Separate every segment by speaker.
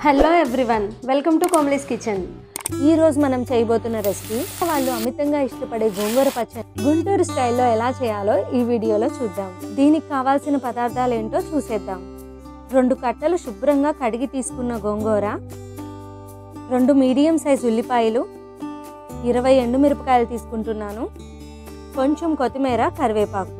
Speaker 1: Hello everyone, welcome to Komali's kitchen. ఈ రోజు మనం చేయబోతున్న రెసిపీ వాళ్ళు అమితంగా ఇష్టపడే గోంగూర పచ్చడి గుంటూరు స్టైల్లో ఎలా చేయాలో ఈ వీడియోలో చూద్దాం. దీనికి కావాల్సిన పదార్థాలు ఏంటో చూసేద్దాం. 2 కట్టలు శుభ్రంగా కడిగి తీసుకున్న గోంగూర, 2 మీడియం సైజ్ ఉల్లిపాయలు, 20 ఎండుమిరపకాయలు తీసుకుంటున్నాను, కొంచెం కొత్తిమీర, కరివేపాకు.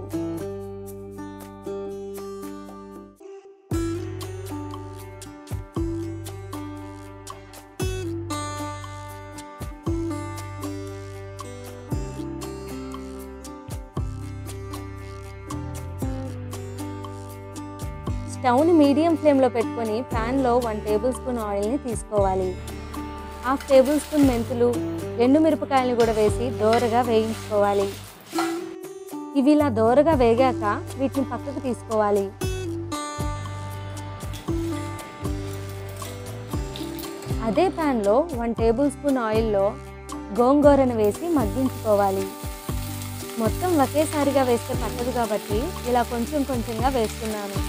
Speaker 1: స్టవ్ని మీడియం ఫ్లేమ్లో పెట్టుకొని ప్యాన్లో 1 టేబుల్ స్పూన్ ఆయిల్ని తీసుకోవాలి. 1/2 టేబుల్ స్పూన్ మెంతులు, ఎండుమిరపకాయలు కూడా వేసి దోరగా వేయించుకోవాలి. ఇవి ఇలా దోరగా వేగాక వీటిని పక్కకు తీసుకోవాలి. అదే ప్యాన్లో 1 టేబుల్ స్పూన్ ఆయిల్లో గోంగూరను వేసి మగ్గించుకోవాలి. మొత్తం ఒకేసారిగా వేస్తే పట్టదు కాబట్టి ఇలా కొంచెం కొంచెంగా వేస్తున్నాను.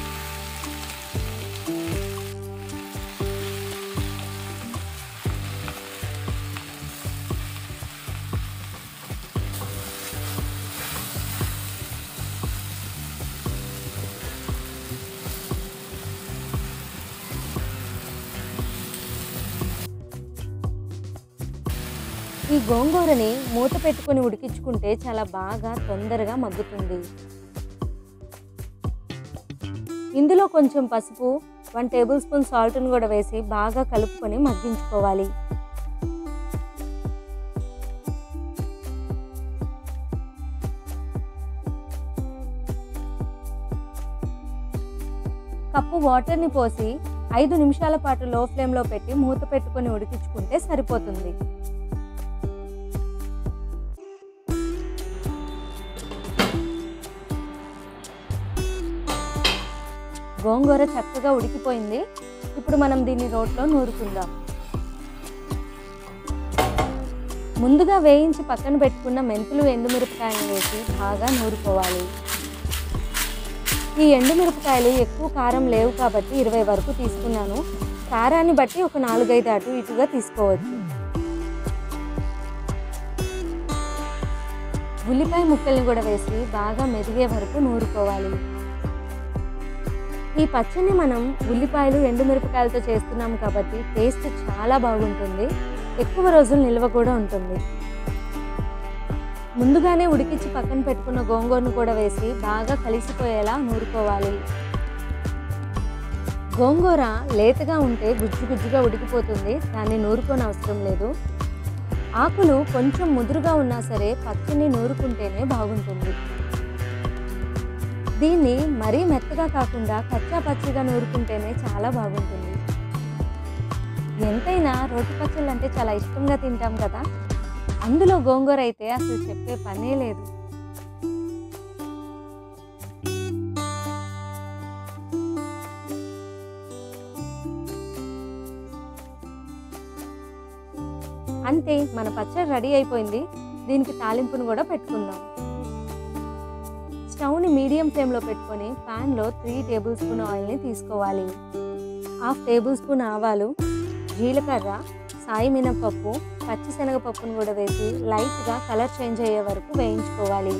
Speaker 1: ఈ గోంగూరని మూత పెట్టుకొని ఉడికించుకుంటే చాలా బాగా తొందరగా మగ్గుతుంది. ఇందులో కొంచెం పసుపు, 1 టేబుల్ స్పూన్ సాల్ట్ని కూడా వేసి బాగా కలుపుకొని మగ్గించుకోవాలి. కప్పు వాటర్ని పోసి 5 నిమిషాల పాటు లో ఫ్లేమ్లో పెట్టి మూత పెట్టుకొని ఉడికించుకుంటే సరిపోతుంది. గోంగూర చక్కగా ఉడికిపోయింది. ఇప్పుడు మనం దీన్ని రోట్లో నూరుకుందాం. ముందుగా వేయించి పక్కన పెట్టుకున్న మెంతులు, ఎండుమిరపకాయలు వేసి బాగా నూరుకోవాలి. ఈ ఎండుమిరపకాయలు ఎక్కువ కారం లేవు కాబట్టి 20 వరకు తీసుకున్నాను. కారాన్ని బట్టి ఒక 4-5 అటు ఇటుగా తీసుకోవచ్చు. ఉల్లిపాయ ముక్కల్ని కూడా వేసి బాగా మెదిగే వరకు నూరుకోవాలి. ఈ పచ్చడిని మనం ఉల్లిపాయలు, ఎండుమిరపకాయలతో చేస్తున్నాం కాబట్టి టేస్ట్ చాలా బాగుంటుంది. ఎక్కువ రోజులు నిల్వ కూడా ఉంటుంది. ముందుగానే ఉడికించి పక్కన పెట్టుకున్న గోంగూరను కూడా వేసి బాగా కలిసిపోయేలా నూరుకోవాలి. గోంగూర లేతగా ఉంటే గుజ్జు గుజ్జుగా ఉడికిపోతుంది, దాన్ని నూరుకోని అవసరం లేదు. ఆకులు కొంచెం ముదురుగా ఉన్నా సరే పచ్చడిని నూరుకుంటేనే బాగుంటుంది. దీన్ని మరీ మెత్తగా కాకుండా కచ్చా పచ్చిగా నూరుకుంటేనే చాలా బాగుంటుంది. ఎంతైనా రోటి పచ్చళ్ళు అంటే చాలా ఇష్టంగా తింటాం కదా, అందులో గోంగూర అయితే అసలు చెప్పే పనే లేదు. అంతే, మన పచ్చడి రెడీ అయిపోయింది. దీనికి తాలింపును కూడా పెట్టుకుందాం. స్టవ్ని మీడియం ఫ్లేమ్లో పెట్టుకొని ప్యాన్లో 3 టేబుల్ స్పూన్ ఆయిల్ని తీసుకోవాలి. 1/2 టేబుల్ స్పూన్ ఆవాలు, జీలకర్ర, సాయి మినపప్పు, పచ్చిశనగపప్పును కూడా వేసి లైట్గా కలర్ చేంజ్ అయ్యే వరకు వేయించుకోవాలి.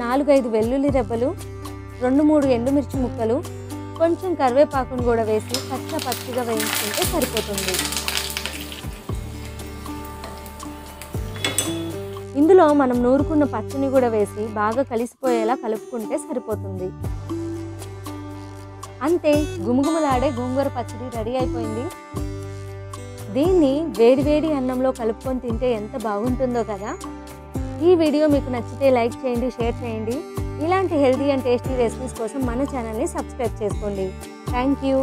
Speaker 1: 4-5 వెల్లుల్లి రెబ్బలు, 2-3 ఎండుమిర్చి ముక్కలు, కొంచెం కరివేపాకును కూడా వేసి పచ్చిగా వేయించుకుంటే సరిపోతుంది. ఇందులో మనం నూరుకున్న పచ్చని కూడా వేసి బాగా కలిసిపోయేలా కలుపుకుంటే సరిపోతుంది. అంతే, గుమగుమలాడే గోంగూర పచ్చడి రెడీ అయిపోయింది. దీన్ని వేడివేడి అన్నంలో కలుపుకొని తింటే ఎంత బాగుంటుందో కదా. ఈ వీడియో మీకు నచ్చితే లైక్ చేయండి, షేర్ చేయండి. ఇలాంటి హెల్తీ అండ్ టేస్టీ రెసిపీస్ కోసం మన ఛానల్ని సబ్స్క్రైబ్ చేసుకోండి. Thank you.